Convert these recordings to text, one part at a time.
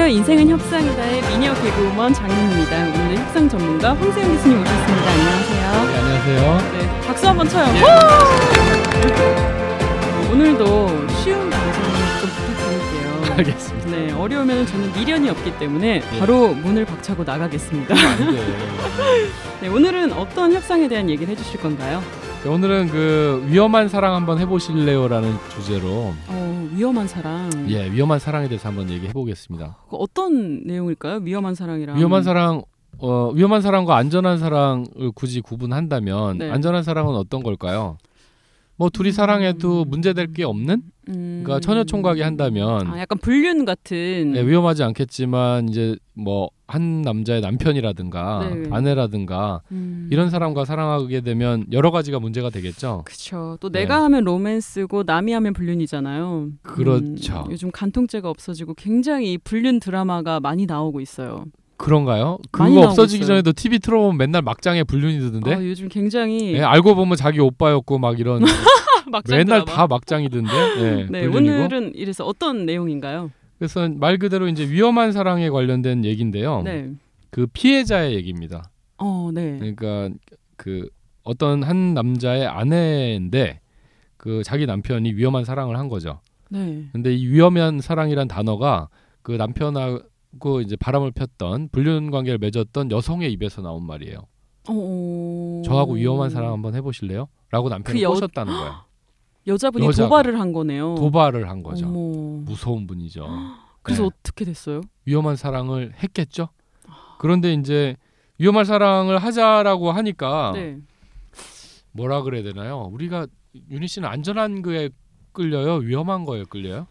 안녕하세요. 인생은 협상이다의 미녀 개그우먼 장윤입니다. 오늘은 협상 전문가 황세영 교수님 오셨습니다. 안녕하세요. 네, 안녕하세요. 네, 박수 한번 쳐요. 오늘도 쉬운 방송을 좀 부탁드릴게요. 알겠습니다. 네, 어려우면 저는 미련이 없기 때문에 바로 문을 박차고 나가겠습니다. 네, 오늘은 어떤 협상에 대한 얘기를 해주실 건가요? 자, 오늘은 그 위험한 사랑 한번 해보실래요라는 주제로 위험한 사랑. 예, 위험한 사랑에 대해서 한번 얘기해 보겠습니다. 어떤 내용일까요? 위험한 사랑이랑. 위험한 사랑, 위험한 사랑과 안전한 사랑을 굳이 구분한다면 네. 안전한 사랑은 어떤 걸까요? 뭐 둘이 사랑해도 문제될 게 없는? 그러니까 처녀 총각이 한다면 약간 불륜 같은. 네, 위험하지 않겠지만 이제 뭐 한 남자의 남편이라든가 네. 아내라든가 이런 사람과 사랑하게 되면 여러 가지가 문제가 되겠죠. 그렇죠. 또 내가 하면 로맨스고 남이 하면 불륜이잖아요. 그렇죠. 요즘 간통죄가 없어지고 굉장히 이 불륜 드라마가 많이 나오고 있어요. 그런가요? 많이 그거 나오고 없어지기 있어요. 전에도 TV 틀어보면 맨날 막장에 불륜이 뜨던데? 요즘 굉장히 네, 알고 보면 자기 오빠였고 막 이런 막장 맨날 드라마. 다 막장이던데. 네, 네, 불륜이고. 오늘은 이래서 어떤 내용인가요? 그래서 말 그대로 이제 위험한 사랑에 관련된 얘기인데요. 네. 그 피해자의 얘기입니다. 네. 그러니까 그 어떤 한 남자의 아내인데 그 자기 남편이 위험한 사랑을 한 거죠. 네. 근데 이 위험한 사랑이란 단어가 그 남편하고 이제 바람을 폈던 불륜 관계를 맺었던 여성의 입에서 나온 말이에요. 저하고 위험한 사랑 한번 해보실래요? 라고 남편이 꼬셨다는 거야. 여자분이 여자가. 도발을 한 거네요. 도발을 한 거죠. 어머. 무서운 분이죠. 그래서 네. 어떻게 됐어요? 위험한 사랑을 했겠죠. 그런데 이제 위험한 사랑을 하자라고 하니까 네. 뭐라 그래야 되나요? 우리가 윤희 씨는 안전한 거에 끌려요? 위험한 거에 끌려요?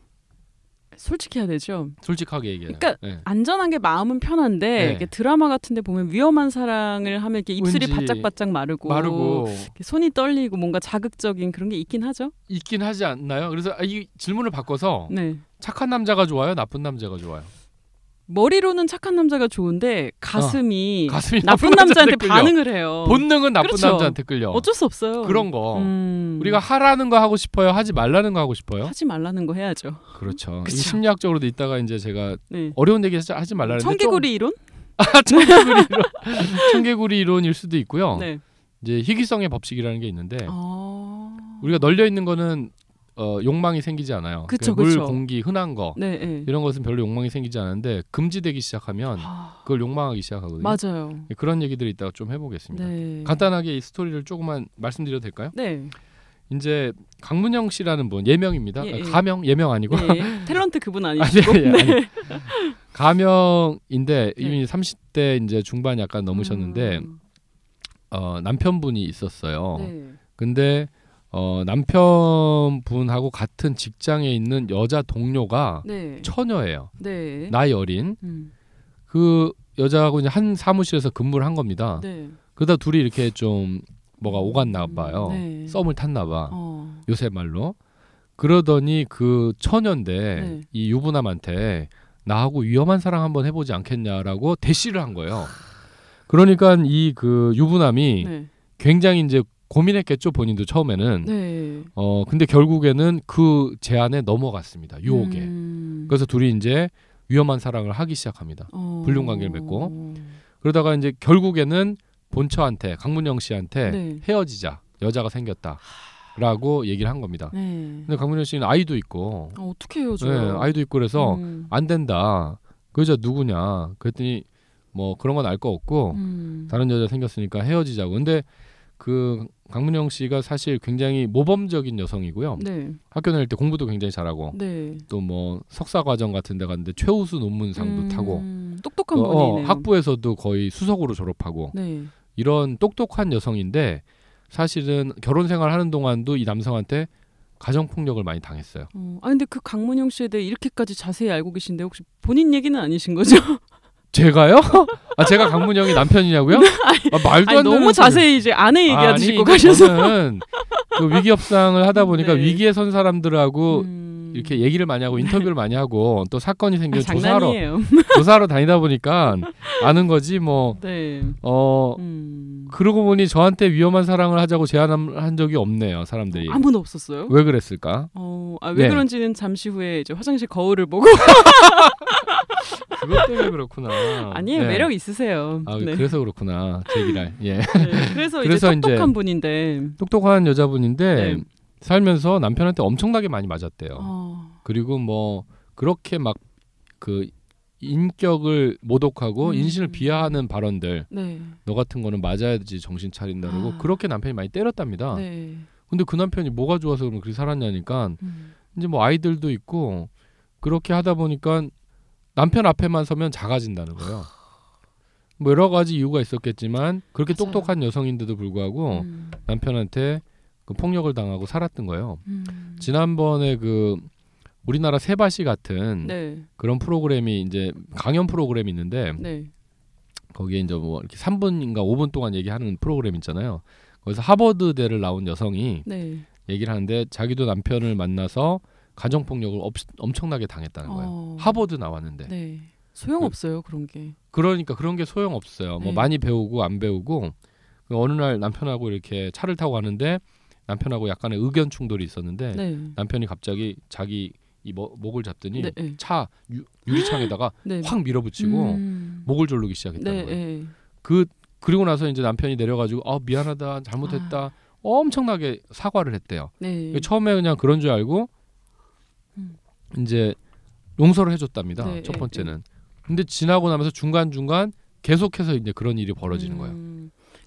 솔직해야 되죠. 솔직하게 얘기해요. 그러니까 네. 안전한 게 마음은 편한데 네. 이렇게 드라마 같은데 보면 위험한 사랑을 하면 이렇게 입술이 왠지 바짝바짝 마르고 이렇게 손이 떨리고 뭔가 자극적인 그런 게 있긴 하죠. 있긴 하지 않나요? 그래서 이 질문을 바꿔서 네. 착한 남자가 좋아요? 나쁜 남자가 좋아요? 머리로는 착한 남자가 좋은데 가슴이 나쁜 남자한테 남자한테 끌려. 반응을 해요. 본능은 나쁜 그렇죠. 남자한테 끌려. 어쩔 수 없어요. 그런 거. 우리가 우리가 하라는 거 하고 싶어요? 하지 말라는 거 하고 싶어요? 하지 말라는 거 해야죠. 그렇죠. 그쵸. 이 심리학적으로도 이따가 이제 제가 네. 어려운 얘기 하지 말라는데 청개구리 이론? 청개구리 이론일 수도 있고요. 네. 이제 희귀성의 법칙이라는 게 있는데 아... 우리가 널려 있는 거는 욕망이 생기지 않아요. 그쵸, 물, 그쵸. 공기, 흔한 거 네, 네. 이런 것은 별로 욕망이 생기지 않는데 금지되기 시작하면 그걸 욕망하기 시작하거든요. 맞아요. 그런 얘기들을 이따가 좀 해보겠습니다. 네. 간단하게 이 스토리를 조금만 말씀드려도 될까요? 네. 이제 강문영 씨라는 분 예명입니다. 예, 예. 가명 예명 아니고 네. 탤런트 그분 아니시고. 아니. 가명인데 네. 이미 30대 이제 중반 약간 넘으셨는데 남편분이 있었어요. 네. 근데 남편분하고 같은 직장에 있는 여자 동료가 네. 처녀예요. 네. 나이 어린. 그 여자하고 이제 한 사무실에서 근무를 한 겁니다. 네. 그러다 둘이 이렇게 좀 뭐가 오갔나 봐요. 네. 썸을 탔나 봐. 요새 말로. 그러더니 그 처녀인데 네. 이 유부남한테 나하고 위험한 사랑 한번 해보지 않겠냐라고 대시를 한 거예요. 그러니까 이 그 유부남이 네. 굉장히 이제 고민했겠죠, 본인도 처음에는. 네. 근데 결국에는 그 제안에 넘어갔습니다. 유혹에. 그래서 둘이 이제 위험한 사랑을 하기 시작합니다. 불륜 관계를 맺고. 그러다가 이제 결국에는 본처한테, 강문영 씨한테 네. 헤어지자. 여자가 생겼다라고 얘기를 한 겁니다. 네. 근데 강문영 씨는 아이도 있고. 어떻게 헤어져요? 네, 아이도 있고 그래서 안 된다. 그 여자 누구냐? 그랬더니 뭐 그런 건 알 거 없고 다른 여자 생겼으니까 헤어지자고. 근데 그 강문영 씨가 사실 굉장히 모범적인 여성이고요. 네. 학교 다닐 때 공부도 굉장히 잘하고 네. 또 뭐 석사 과정 같은 데 갔는데 최우수 논문상도 타고 똑똑한 분이네요. 학부에서도 거의 수석으로 졸업하고 네. 이런 똑똑한 여성인데 사실은 결혼 생활 하는 동안도 이 남성한테 가정폭력을 많이 당했어요. 근데 그 강문영 씨에 대해 이렇게까지 자세히 알고 계신데 혹시 본인 얘기는 아니신 거죠? 제가요? 제가 강문영이 남편이냐고요? 말도 안 되는 너무 자세히 이제 아내 얘기하시고 가셔서. 저는 그 위기 협상을 하다 보니까 네. 위기에 선 사람들하고 이렇게 얘기를 많이 하고 인터뷰를 많이 하고 또 사건이 생기면 조사하러 다니다 보니까 아는 거지 뭐. 네. 그러고 보니 저한테 위험한 사랑을 하자고 제안한 적이 없네요, 사람들이. 아무도 없었어요? 왜 그랬을까? 왜 네. 그런지는 잠시 후에 이제 화장실 거울을 보고 그것 때문에 그렇구나. 아니에요. 네. 매력 있으세요. 아, 네. 그래서 그렇구나. 제기랄. 예. 네. 그래서 이제 똑똑한 분인데. 똑똑한 여자분인데 네. 살면서 남편한테 엄청나게 많이 맞았대요. 어. 그리고 뭐 그렇게 막 그 인격을 모독하고 인신을 비하하는 발언들. 네. 너 같은 거는 맞아야지 정신 차린다고 그렇게 남편이 많이 때렸답니다. 네. 근데 그 남편이 뭐가 좋아서 그럼 그렇게 살았냐니까 이제 뭐 아이들도 있고 그렇게 하다 보니까 남편 앞에만 서면 작아진다는 거예요. 뭐 여러 가지 이유가 있었겠지만 그렇게 맞아요. 똑똑한 여성인데도 불구하고 남편한테 그 폭력을 당하고 살았던 거예요. 지난번에 그 우리나라 세바시 같은 네. 그런 프로그램이 이제 강연 프로그램이 있는데 네. 거기에 이제 뭐 이렇게 3분인가 5분 동안 얘기하는 프로그램 있잖아요. 거기서 하버드대를 나온 여성이 네. 얘기를 하는데 자기도 남편을 만나서 가정폭력을 엄청나게 당했다는 거예요. 하버드 나왔는데. 네. 소용없어요. 그런 게. 그러니까 그런 게 소용없어요. 뭐 네. 많이 배우고 안 배우고 어느 날 남편하고 이렇게 차를 타고 가는데 남편하고 약간의 의견 충돌이 있었는데 네. 남편이 갑자기 자기 이 목을 잡더니 네. 네. 차 유리창에다가 네. 확 밀어붙이고 목을 조르기 시작했다는 네. 거예요. 네. 그리고 나서 이제 남편이 내려가지고 미안하다 잘못했다 엄청나게 사과를 했대요. 네. 처음에 그냥 그런 줄 알고 이제 용서를 해줬답니다. 네. 첫 번째는. 근데 지나고 나면서 중간중간 계속해서 이제 그런 일이 벌어지는 거예요.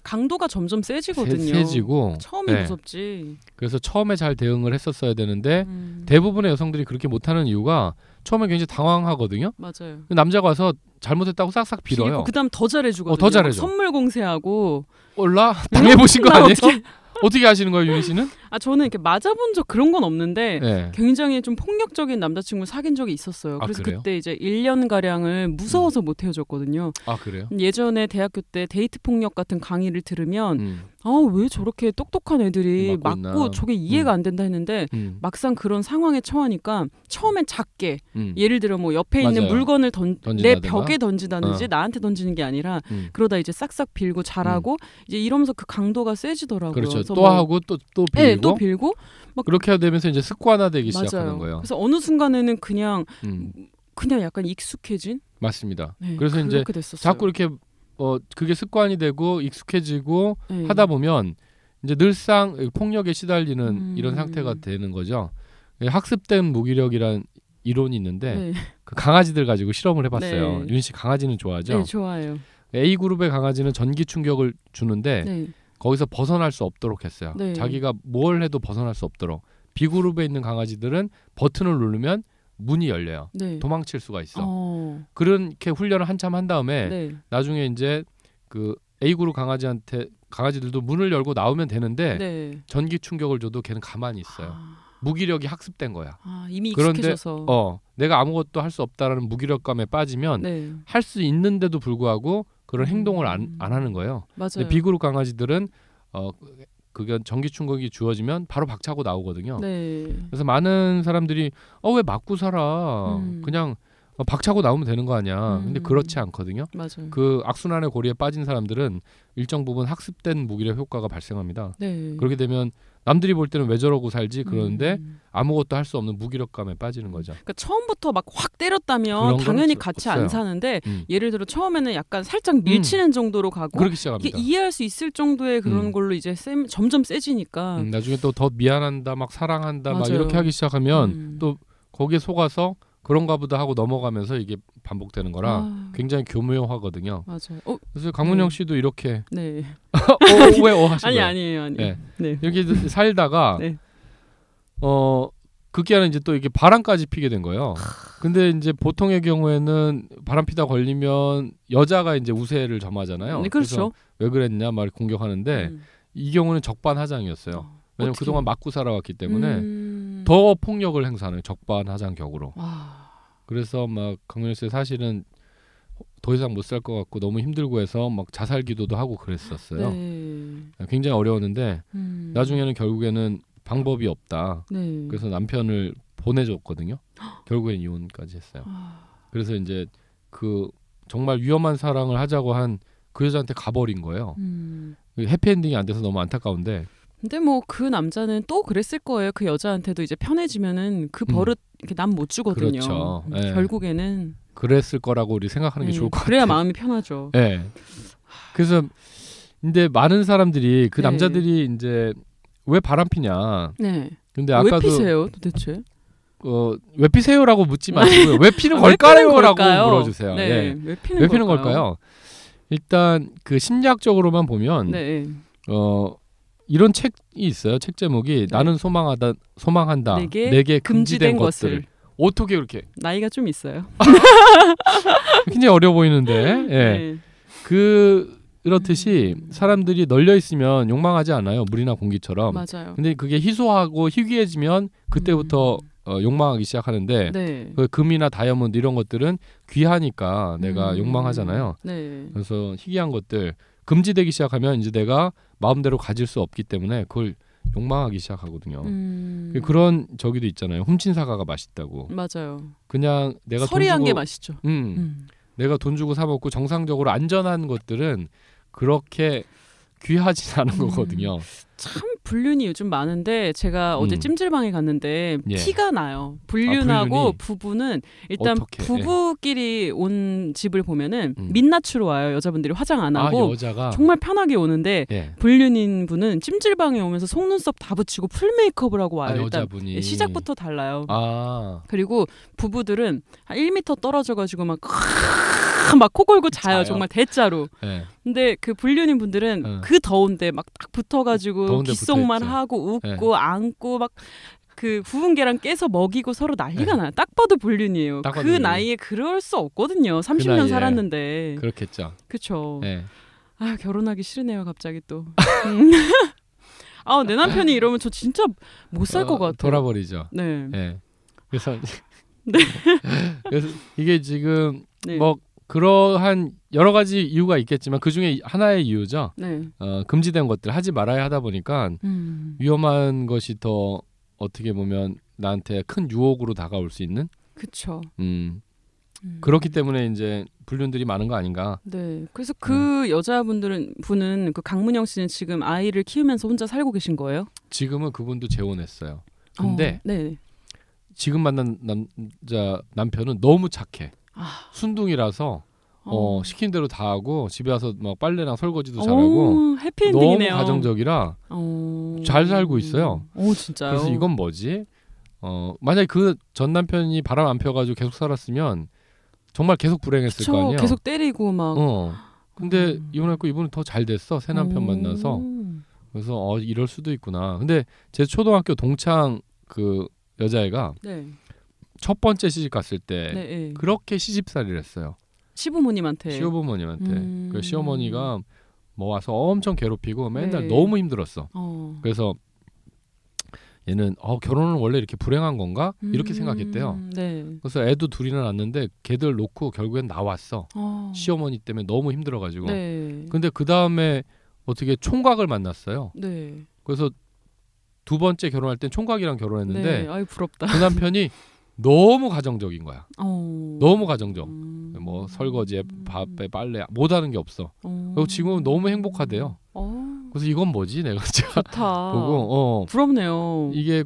강도가 점점 세지거든요. 세지고 처음이 네. 무섭지. 그래서 처음에 잘 대응을 했었어야 되는데 대부분의 여성들이 그렇게 못하는 이유가 처음에 굉장히 당황하거든요. 맞아요. 남자가 와서 잘못했다고 싹싹 빌어요. 그다음 더 잘해주거든요. 더 잘해줘. 선물 공세하고. 올라 당해보신 거 아니에요? 어떻게 하시는 거예요, 윤희 씨는? 저는 이렇게 맞아본 적 그런 건 없는데 네. 굉장히 좀 폭력적인 남자친구 사귄 적이 있었어요. 그래서 그래요? 그때 이제 1년 가량을 무서워서 못 헤어졌거든요. 그래요? 예전에 대학교 때 데이트 폭력 같은 강의를 들으면 왜 저렇게 똑똑한 애들이 맞고 저게 이해가 안 된다 했는데 막상 그런 상황에 처하니까 처음엔 작게 예를 들어 뭐 옆에 있는 물건을 내 벽에 던지다든지 나한테 던지는 게 아니라 그러다 이제 싹싹 빌고 잘하고 이제 이러면서 그 강도가 세지더라고요. 그렇죠. 또 하고 또 빌고. 네, 또 빌고 막 그렇게 되면서 이제 습관화되기 맞아요. 시작하는 거예요. 그래서 어느 순간에는 그냥 약간 익숙해진. 맞습니다. 네, 그래서 이제 됐었어요. 자꾸 이렇게 그게 습관이 되고 익숙해지고 네. 하다 보면 이제 늘상 폭력에 시달리는 이런 상태가 되는 거죠. 학습된 무기력이란 이론이 있는데 네. 그 강아지들 가지고 실험을 해봤어요. 네. 윤 씨 강아지는 좋아하죠? 네, 좋아요. A 그룹의 강아지는 전기 충격을 주는데 네. 거기서 벗어날 수 없도록 했어요. 네. 자기가 뭘 해도 벗어날 수 없도록. B 그룹에 있는 강아지들은 버튼을 누르면 문이 열려요. 네. 도망칠 수가 있어. 그렇게 훈련을 한참 한 다음에 네. 나중에 이제 그 A 그룹 강아지들도 문을 열고 나오면 되는데 네. 전기 충격을 줘도 걔는 가만히 있어요. 무기력이 학습된 거야. 이미 그런데 익숙해져서. 내가 아무것도 할 수 없다라는 무기력감에 빠지면 네. 할 수 있는데도 불구하고 그런 행동을 안 하는 거예요. 맞아요. 근데 B 그룹 강아지들은 그게 전기 충격이 주어지면 바로 박차고 나오거든요. 네. 그래서 많은 사람들이 왜 맞고 살아? 그냥 박차고 나오면 되는 거 아니야. 근데 그렇지 않거든요. 맞아요. 그 악순환의 고리에 빠진 사람들은 일정 부분 학습된 무기력 효과가 발생합니다. 네. 그렇게 되면 남들이 볼 때는 왜 저러고 살지 그러는데 아무것도 할 수 없는 무기력감에 빠지는 거죠. 그러니까 처음부터 막 확 때렸다면 당연히 같이 없어요. 안 사는데 예를 들어 처음에는 약간 살짝 밀치는 정도로 가고 그렇게 시작합니다. 이게 이해할 수 있을 정도의 그런 걸로 이제 점점 세지니까 나중에 또 더 미안한다 막 사랑한다 막 맞아요. 이렇게 하기 시작하면 또 거기에 속아서 그런가 보다 하고 넘어가면서 이게 반복되는 거라 굉장히 교묘하거든요. 맞아요. 그래서 강문영 씨도 이렇게 네. 왜 하신 거예요? 아니에요. 네. 네. 이렇게 살다가 네. 극기야는 이제 또 이게 바람까지 피게 된 거예요. 근데 이제 보통의 경우에는 바람 피다 걸리면 여자가 이제 우세를 점하잖아요. 네, 그렇죠. 왜 그랬냐 말 공격하는데 이 경우는 적반하장이었어요. 왜냐면 그동안 맞고 살아왔기 때문에 더 폭력을 행사하는 적반하장격으로. 그래서 막 강민호 씨 사실은 더 이상 못 살 것 같고 너무 힘들고 해서 막 자살 기도도 하고 그랬었어요. 네. 굉장히 어려웠는데 나중에는 결국에는 방법이 없다. 네. 그래서 남편을 보내줬거든요. 결국엔 이혼까지 했어요. 그래서 이제 그 정말 위험한 사랑을 하자고 한 그 여자한테 가버린 거예요. 해피엔딩이 안 돼서 너무 안타까운데. 근데 뭐 그 남자는 또 그랬을 거예요. 그 여자한테도 이제 편해지면은 그 버릇 이렇게 남 못 주거든요. 그렇죠. 네. 결국에는 그랬을 거라고 우리 생각하는 게 좋을 것 같아요. 그래야 마음이 편하죠. 네. 그래서 근데 많은 사람들이 그 남자들이 이제 왜 바람피냐. 네. 근데 아까도 왜 피세요, 도대체? 왜 피세요라고 묻지 마시고요. 왜 피는 걸까요라고 물어주세요. 네. 왜 피는 걸까요? 일단 그 심리학적으로만 보면 이런 책이 있어요. 책 제목이 나는 소망한다. 내게 금지된 것들. 어떻게 그렇게? 나이가 좀 있어요. 굉장히 어려 보이는데. 그렇듯이 사람들이 널려 있으면 욕망하지 않아요. 물이나 공기처럼. 맞아요. 근데 그게 희소하고 희귀해지면 그때부터 욕망하기 시작하는데 그 금이나 다이아몬드 이런 것들은 귀하니까 내가 욕망하잖아요. 그래서 희귀한 것들 금지되기 시작하면 이제 내가 마음대로 가질 수 없기 때문에 그걸 욕망하기 시작하거든요. 그런 저기도 있잖아요. 훔친 사과가 맛있다고. 맞아요. 그냥 내가 서리한 게 맛있죠. 내가 돈 주고 사 먹고 정상적으로 안전한 것들은 그렇게 귀하지 않은 거거든요. 참 불륜이 요즘 많은데 제가 어제 찜질방에 갔는데 티가 나요. 불륜하고 부부는 일단 어떻게? 부부끼리 온 집을 보면은 민낯으로 와요. 여자분들이 화장 안 하고 여자가? 정말 편하게 오는데 불륜인 분은 찜질방에 오면서 속눈썹 다 붙이고 풀 메이크업을 하고 와요. 일단 여자분이. 시작부터 달라요. 그리고 부부들은 한 1m 떨어져가지고 막 코 골고 자요. 정말 대자로. 근데 그 불륜인 분들은 그 더운데 막 딱 붙어가지고 귓속말 하고 웃고 안고 막 그 구운 계란 깨서 먹이고 서로 난리가 나요. 딱 봐도 불륜이에요. 그 나이에 그럴 수 없거든요. 30년 살았는데. 그렇겠죠. 그렇죠. 결혼하기 싫으네요. 갑자기 또. 내 남편이 이러면 저 진짜 못 살 것 같아요. 돌아버리죠. 그래서 그래서 이게 지금 뭐 그러한 여러 가지 이유가 있겠지만 그 중에 하나의 이유죠. 금지된 것들 하지 말아야 하다 보니까 위험한 것이 더 어떻게 보면 나한테 큰 유혹으로 다가올 수 있는. 그렇죠. 그렇기 때문에 이제 불륜들이 많은 거 아닌가. 그래서 그 여자분은 그 강문영 씨는 지금 아이를 키우면서 혼자 살고 계신 거예요? 지금은 그분도 재혼했어요. 근데 지금 만난 남편은 너무 착해. 순둥이라서 시킨 대로 다 하고 집에 와서 막 빨래랑 설거지도 잘하고 해피엔딩이네요. 너무 가정적이라 잘 살고 있어요. 진짜요? 그래서 이건 뭐지? 만약에 그 전 남편이 바람 안 펴가지고 계속 살았으면 정말 계속 불행했을 거 아니에요. 계속 때리고 막. 근데 이혼했고 이분은 더 잘 됐어. 새 남편 만나서. 그래서 이럴 수도 있구나. 근데 제 초등학교 동창 그 여자애가 첫 번째 시집 갔을 때 그렇게 시집살이를 했어요. 시부모님한테. 그 시어머니가 뭐 와서 엄청 괴롭히고 맨날 너무 힘들었어. 그래서 얘는 결혼은 원래 이렇게 불행한 건가? 이렇게 생각했대요. 그래서 애도 둘이나 낳았는데 걔들 놓고 결국엔 나왔어. 시어머니 때문에 너무 힘들어가지고. 근데 그 다음에 어떻게 총각을 만났어요. 그래서 두 번째 결혼할 땐 총각이랑 결혼했는데 아이 부럽다. 그 남편이 너무 가정적인 거야. 너무 가정적. 뭐 설거지에 밥에 빨래 못하는 게 없어. 그리고 지금은 너무 행복하대요. 그래서 이건 뭐지? 내가 좋다. 보고 부럽네요. 이게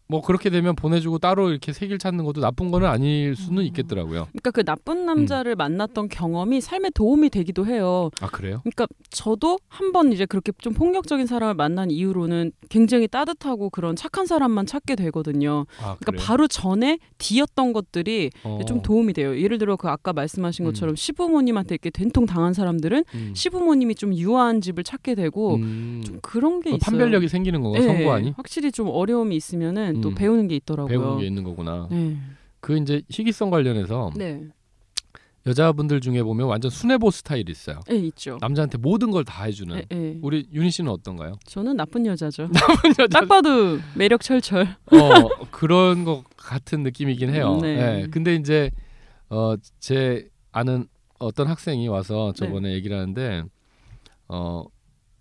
뭐 그렇게 되면 보내주고 따로 이렇게 새길 찾는 것도 나쁜 거는 아닐 수는 있겠더라고요. 그러니까 그 나쁜 남자를 만났던 경험이 삶에 도움이 되기도 해요. 그래요? 그러니까 저도 한번 이제 그렇게 좀 폭력적인 사람을 만난 이후로는 굉장히 따뜻하고 그런 착한 사람만 찾게 되거든요. 그러니까 바로 전에 뒤였던 것들이 좀 도움이 돼요. 예를 들어 그 아까 말씀하신 것처럼 시부모님한테 이렇게 된통 당한 사람들은 시부모님이 좀 유아한 집을 찾게 되고 좀 그런 게 있어요. 판별력이 생기는 건가? 성부하니? 확실히 좀 어려움이 있으면은 또 배우는 게 있더라고요. 배우는 게 있는 거구나. 그 이제 희귀성 관련해서 네. 여자분들 중에 보면 완전 순애보 스타일이 있어요. 네, 있죠. 남자한테 모든 걸 다 해주는. 네. 우리 윤희 씨는 어떤가요? 저는 나쁜 여자죠. 나쁜 여자. 딱 봐도 매력 철철. 그런 것 같은 느낌이긴 해요. 네. 근데 이제 제 아는 어떤 학생이 와서 저번에 얘기를 하는데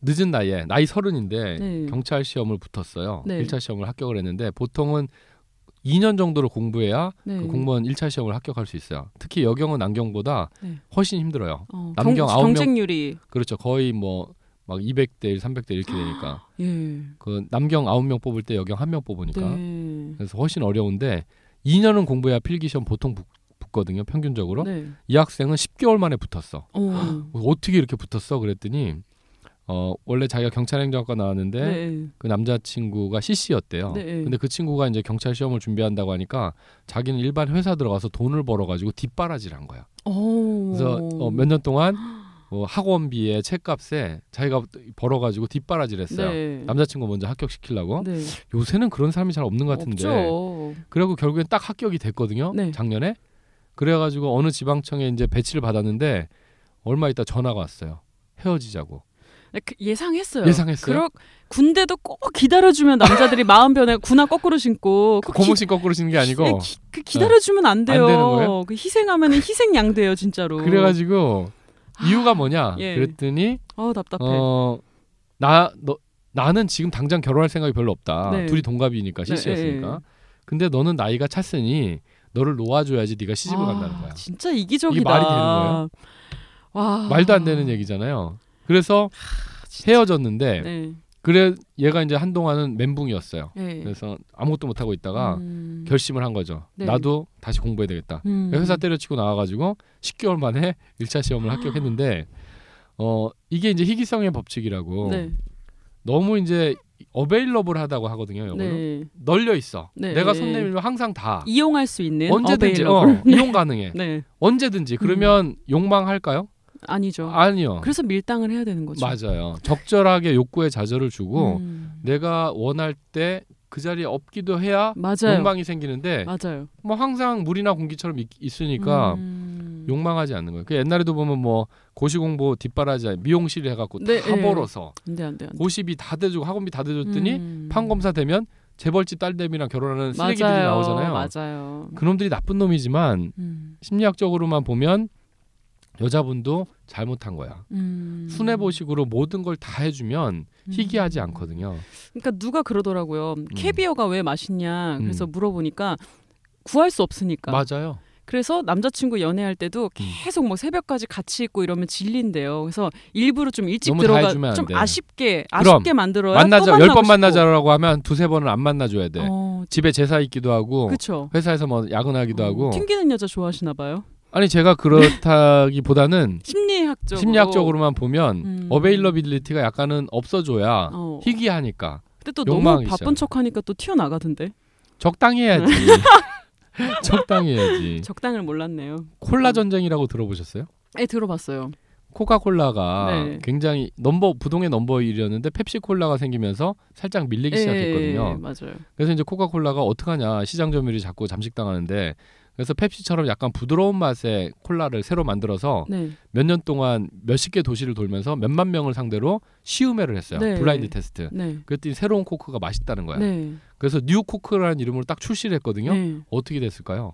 늦은 나이에 나이 30인데 경찰 시험을 붙었어요. 1차 시험을 합격을 했는데 보통은 2년 정도를 공부해야 그 공무원 1차 시험을 합격할 수 있어요. 특히 여경은 남경보다 훨씬 힘들어요. 남경 9명 경쟁률이 그렇죠. 거의 뭐 막 200대 1, 300대 이렇게 되니까. 그 남경 9명 뽑을 때 여경 1명 뽑으니까. 그래서 훨씬 어려운데 2년은 공부해야 필기 시험 보통 있거든요. 평균적으로. 네. 이 학생은 10개월 만에 붙었어. 어떻게 이렇게 붙었어? 그랬더니 원래 자기가 경찰행정학과 나왔는데 네. 그 남자친구가 CC였대요. 네. 근데 그 친구가 이제 경찰 시험을 준비한다고 하니까 자기는 일반 회사 들어가서 돈을 벌어가지고 뒷바라지를 한 거야. 그래서 몇 년 동안 학원비에 책값에 자기가 벌어가지고 뒷바라지를 했어요. 네. 남자친구 먼저 합격시키려고. 네. 요새는 그런 사람이 잘 없는 것 같은데. 없죠. 그래갖고 결국엔 딱 합격이 됐거든요. 네. 작년에. 그래가지고 어느 지방청에 이제 배치를 받았는데 얼마 있다 전화가 왔어요. 헤어지자고. 예상했어요. 예상했어요. 군대도 꼭 기다려주면 남자들이 마음 변해 군화 거꾸로 신고. 고무신 거꾸로 신는 게 아니고. 기다려주면 안 돼요. 안 되는 거예요? 희생하면 희생양 돼요, 진짜로. 그래가지고 이유가 뭐냐? 예. 그랬더니 답답해. 나는 지금 당장 결혼할 생각이 별로 없다. 네. 둘이 동갑이니까 CC였으니까. 네. 근데 너는 나이가 찼으니 너를 놓아줘야지 네가 시집을 간다는 거야. 진짜 이기적이다. 이게 말이 되는 거예요? 와. 말도 안 되는 얘기잖아요. 그래서 헤어졌는데 네. 그래 얘가 이제 한동안은 멘붕이었어요. 네. 그래서 아무것도 못하고 있다가 결심을 한 거죠. 네. 나도 다시 공부해야 되겠다. 회사 때려치고 나와가지고 10개월 만에 1차 시험을 합격했는데 이게 이제 희귀성의 법칙이라고 네. 너무 이제 어베일러블하다고 하거든요. 네. 널려 있어. 네. 내가 손 내밀면 항상 다 이용할 수 있는 언제든지 이용 가능해. 네. 언제든지. 그러면 욕망할까요? 아니죠. 아니요. 그래서 밀당을 해야 되는 거죠. 맞아요. 적절하게 욕구에 좌절을 주고 내가 원할 때 그 자리에 없기도 해야 맞아요. 욕망이 생기는데 맞아요. 뭐 항상 물이나 공기처럼 있으니까 욕망하지 않는 거예요. 그 옛날에도 보면 뭐 고시공부 뒷바라지 미용실 해갖고 다 벌어서 안 돼. 고시비 다 대주고 학원비 다 대줬더니 판검사 되면 재벌집 딸내미랑 결혼하는 쓰레기들이 나오잖아요. 맞아요. 그놈들이 나쁜 놈이지만 심리학적으로만 보면 여자분도 잘못한 거야. 순애보식으로 모든 걸 다 해주면 희귀하지 않거든요. 그러니까 누가 그러더라고요. 캐비어가 왜 맛있냐. 그래서 물어보니까 구할 수 없으니까. 맞아요. 그래서 남자친구 연애할 때도 계속 뭐 새벽까지 같이 있고 이러면 질린대요. 그래서 일부러 좀 일찍 들어가 좀 아쉽게 만들어야 만나자 10번 만나자라고 하면 2-3번은 안 만나줘야 돼. 집에 제사 있기도 하고 그쵸. 회사에서 뭐 야근하기도 하고. 튕기는 여자 좋아하시나 봐요. 아니 제가 그렇다기보다는 심리학적으로만 보면 어베일러빌리티가 약간은 없어져야 희귀하니까. 근데 또 너무 바쁜 척하니까 또 튀어나가던데. 적당히 해야지. 적당히 해야지. 적당을 몰랐네요. 콜라 전쟁이라고 들어보셨어요? 네, 들어봤어요. 코카콜라가 굉장히 부동의 넘버 1이었는데 펩시콜라가 생기면서 살짝 밀리기 시작했거든요. 맞아요. 그래서 이제 코카콜라가 어떡하냐 시장 점유율이 자꾸 잠식당하는데 그래서 펩시처럼 약간 부드러운 맛의 콜라를 새로 만들어서 몇 년 동안 몇십 개 도시를 돌면서 몇만 명을 상대로 시음회를 했어요. 블라인드 테스트. 그랬더니 새로운 코크가 맛있다는 거야. 그래서 뉴 코크라는 이름으로 딱 출시를 했거든요. 어떻게 됐을까요?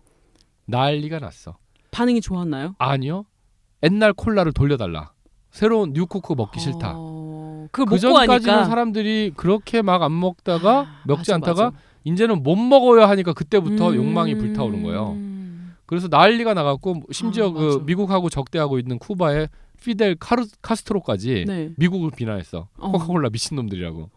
난리가 났어. 반응이 좋았나요? 아니요. 옛날 콜라를 돌려달라. 새로운 뉴 코크 먹기 싫다. 그 전까지는 사람들이 그렇게 막 안 먹다가 먹지 않다가 이제는 못 먹어야 하니까 그때부터 욕망이 불타오른 거예요. 그래서 난리가 나갖고 심지어 그 미국하고 적대하고 있는 쿠바의 피델 카스트로까지 미국을 비난했어. 코카콜라 미친놈들이라고.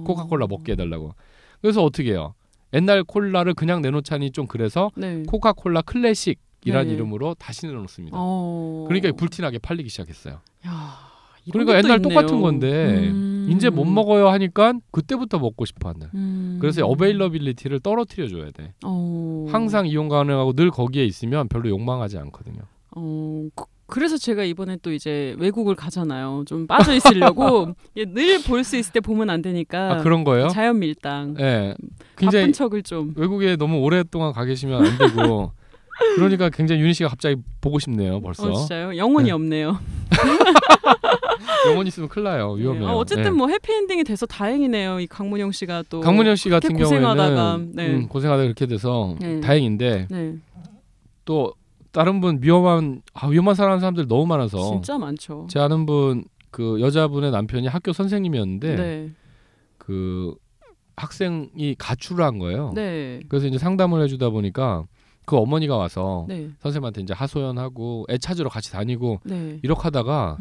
코카콜라 먹게 해달라고. 그래서 어떻게 해요? 옛날 콜라를 그냥 내놓자니 좀 그래서 코카콜라 클래식이란 이름으로 다시 내놓습니다. 그러니까 불티나게 팔리기 시작했어요. 그러니까 옛날 있네요. 똑같은 건데 이제 못 먹어요 하니까 그때부터 먹고 싶어한다. 그래서 어베일러빌리티를 떨어뜨려줘야 돼. 항상 이용 가능하고 늘 거기에 있으면 별로 욕망하지 않거든요. 그래서 제가 이번에 또 이제 외국을 가잖아요. 좀 빠져 있으려고 늘 볼 수 있을 때 보면 안 되니까. 그런 거예요? 자연 밀당. 네. 바쁜 척을 좀. 외국에 너무 오랫동안 가 계시면 안 되고. 그러니까 굉장히 윤희 씨가 갑자기 보고 싶네요. 벌써. 진짜요? 영혼이 없네요. 영혼이 있으면 큰일 나요. 위험해요. 어쨌든 뭐 해피엔딩이 돼서 다행이네요. 이 강문영 씨가 또 강문영 씨 같은 고생하다가, 경우에는 고생하다가 그렇게 돼서 다행인데 또 다른 분 위험한 사람 사람들 너무 많아서 진짜 많죠. 제 아는 분 그 여자분의 남편이 학교 선생님이었는데 그 학생이 가출을 한 거예요. 그래서 이제 상담을 해주다 보니까 그 어머니가 와서 선생님한테 이제 하소연하고 애 찾으러 같이 다니고 이렇게 하다가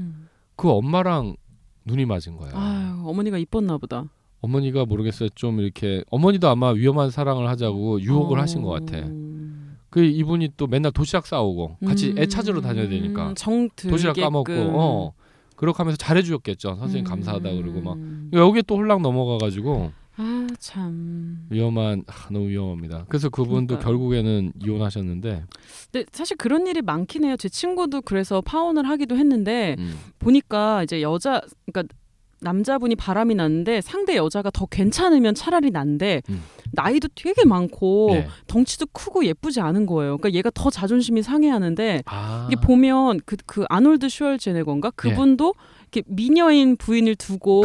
그 엄마랑 눈이 맞은 거예요. 아유, 어머니가 이뻤나 보다. 어머니가 모르겠어요. 좀 이렇게 어머니도 아마 위험한 사랑을 하자고 유혹을 하신 것 같아. 그 이분이 또 맨날 도시락 싸오고 같이 애 찾으러 다녀야 되니까 도시락 까먹고 그렇게 하면서 잘해주셨겠죠. 선생님 감사하다 그러고 막 여기에 또 홀랑 넘어가가지고 참 너무 위험합니다. 그래서 그분도 결국에는 이혼하셨는데. 근데 사실 그런 일이 많긴 해요. 제 친구도 그래서 파혼을 하기도 했는데 보니까 이제 그러니까 남자분이 바람이 났는데 상대 여자가 더 괜찮으면 차라리 난데 나이도 되게 많고 덩치도 크고 예쁘지 않은 거예요. 그러니까 얘가 더 자존심이 상해하는데 이게 보면 그 아놀드 슈왈제네거인가 그분도 이렇게 미녀인 부인을 두고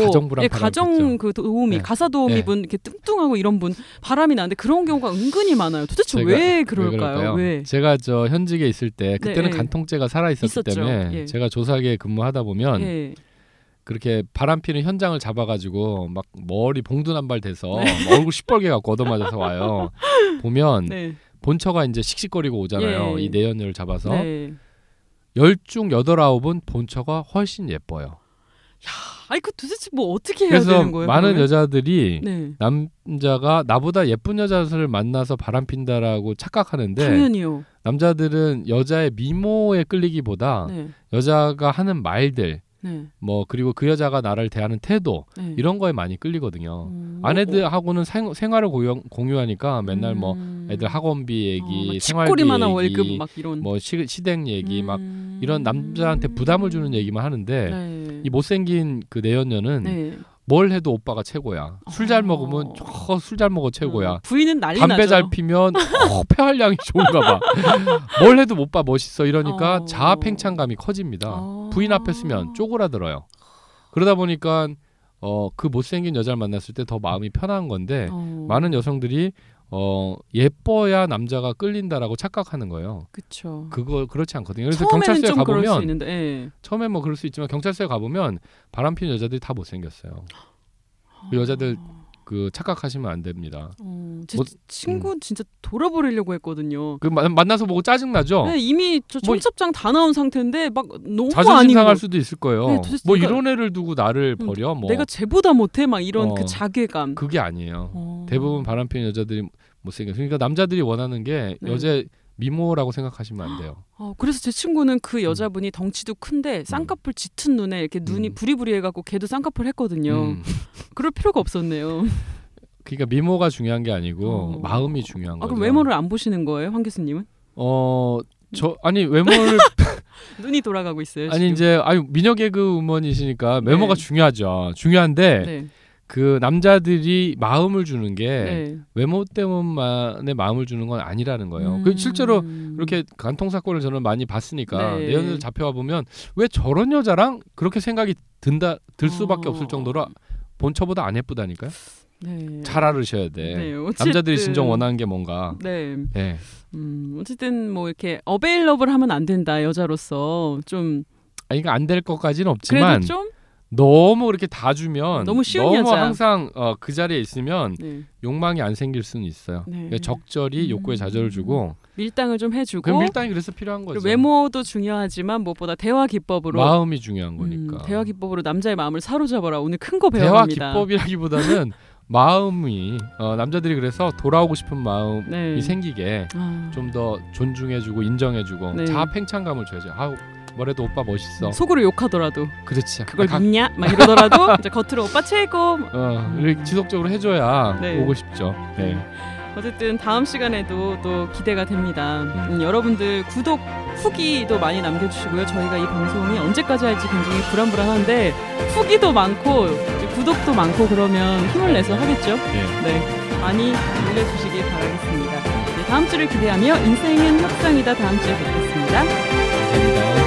가정 그 도우미 가사 도우미분 이렇게 뚱뚱하고 이런 분 바람이 나는데 그런 경우가 은근히 많아요. 도대체 왜 그럴까요? 왜? 제가 저 현직에 있을 때 그때는 간통죄가 살아 있었기 때문에 제가 조사계에 근무하다 보면 그렇게 바람피는 현장을 잡아가지고 막 머리 봉두난발 돼서 얼굴 시뻘게 갖고 얻어맞아서 와요. 보면 본처가 이제 식식거리고 오잖아요. 이 내연녀를 잡아서 10중 8, 9은 본처가 훨씬 예뻐요. 아니 그 도대체 뭐 어떻게 해야 되는 거예요? 많은 그러면? 여자들이 남자가 나보다 예쁜 여자를 만나서 바람핀다라고 착각하는데 당연히요. 남자들은 여자의 미모에 끌리기보다 여자가 하는 말들 뭐 그리고 그 여자가 나를 대하는 태도 이런 거에 많이 끌리거든요. 아내들하고는 생활을 공유하니까 맨날 뭐 애들 학원비 얘기, 생활비 얘기, 월급 막 이런 뭐 시댁 얘기 막 이런 남자한테 부담을 주는 얘기만 하는데 이 못생긴 그 내연녀는 뭘 해도 오빠가 최고야. 술 잘 먹으면 술 잘 먹어 최고야. 부인은 난리 담배 나죠. 잘 피면 폐활량이 좋은가 봐. 뭘 해도 오빠 멋있어 이러니까 자아 팽창감이 커집니다. 부인 앞에 쓰면 쪼그라들어요. 그러다 보니까 그 못생긴 여자를 만났을 때 더 마음이 편한 건데 많은 여성들이 예뻐야 남자가 끌린다라고 착각하는 거예요. 그렇죠. 그렇지 않거든요. 그래서 경찰서에 가보면 처음에 뭐 그럴 수 있지만 경찰서에 가보면 바람피는 여자들이 다 못생겼어요. 그 여자들 그 착각하시면 안 됩니다. 제 친구 진짜 돌아버리려고 했거든요. 그 만나서 보고 짜증 나죠. 네, 이미 저 청첩장 다 나온 상태인데 막 너무 자존심 상할 수도 있을 거예요. 네, 뭐 이런 애를 두고 나를 버려. 뭐 내가 쟤보다 못해 막 이런 그 자괴감. 그게 아니에요. 대부분 바람피는 여자들이 못생겨. 그러니까 남자들이 원하는 게 여자의 미모라고 생각하시면 안 돼요. 그래서 제 친구는 그 여자분이 덩치도 큰데 쌍꺼풀 짙은 눈에 이렇게 눈이 부리부리해갖고 걔도 쌍꺼풀 했거든요. 그럴 필요가 없었네요. 그러니까 미모가 중요한 게 아니고 마음이 중요한 거죠. 그럼 외모를 안 보시는 거예요, 황 교수님은? 외모를 눈이 돌아가고 있어요. 아니 지금. 이제 미녀 개그 우먼이시니까 외모가 중요하죠. 중요한데. 그 남자들이 마음을 주는 게 외모 때문만의 마음을 주는 건 아니라는 거예요. 실제로 그렇게 간통 사건을 저는 많이 봤으니까 내연녀들 잡혀와 보면 왜 저런 여자랑 그렇게 생각이 들 수밖에 없을 정도로 본처보다 안 예쁘다니까요. 잘 알으셔야 돼. 남자들이 진정 원하는 게 뭔가. 어쨌든 뭐 이렇게 어베일러블 하면 안 된다 여자로서 좀. 그러니까 안 될 것까지는 없지만. 그래도 좀. 너무 이렇게 다 주면 너무 쉬운 여자. 항상 그 자리에 있으면 욕망이 안 생길 수는 있어요. 그러니까 적절히 욕구에 좌절을 주고 밀당을 좀 해주고 밀당이 그래서 필요한 거죠. 외모도 중요하지만 무엇보다 대화 기법으로 마음이 중요한 거니까 대화 기법으로 남자의 마음을 사로잡아라. 오늘 큰 거 배워갑니다. 대화 기법이라기보다는 마음이 남자들이 그래서 돌아오고 싶은 마음이 생기게 좀 더 존중해주고 인정해주고 자아 팽창감을 줘야죠. 뭐래도 오빠 멋있어. 속으로 욕하더라도. 그렇지. 그걸 믿냐? 막 이러더라도 이제 겉으로 오빠 최고. 지속적으로 해줘야 오고 싶죠. 어쨌든 다음 시간에도 또 기대가 됩니다. 여러분들 구독 후기도 많이 남겨주시고요. 저희가 이 방송이 언제까지 할지 굉장히 불안불안한데 후기도 많고 구독도 많고 그러면 힘을 내서 하겠죠. 많이 올려주시길 바라겠습니다. 다음 주를 기대하며 인생은 협상이다. 다음 주에 뵙겠습니다. 감사합니다.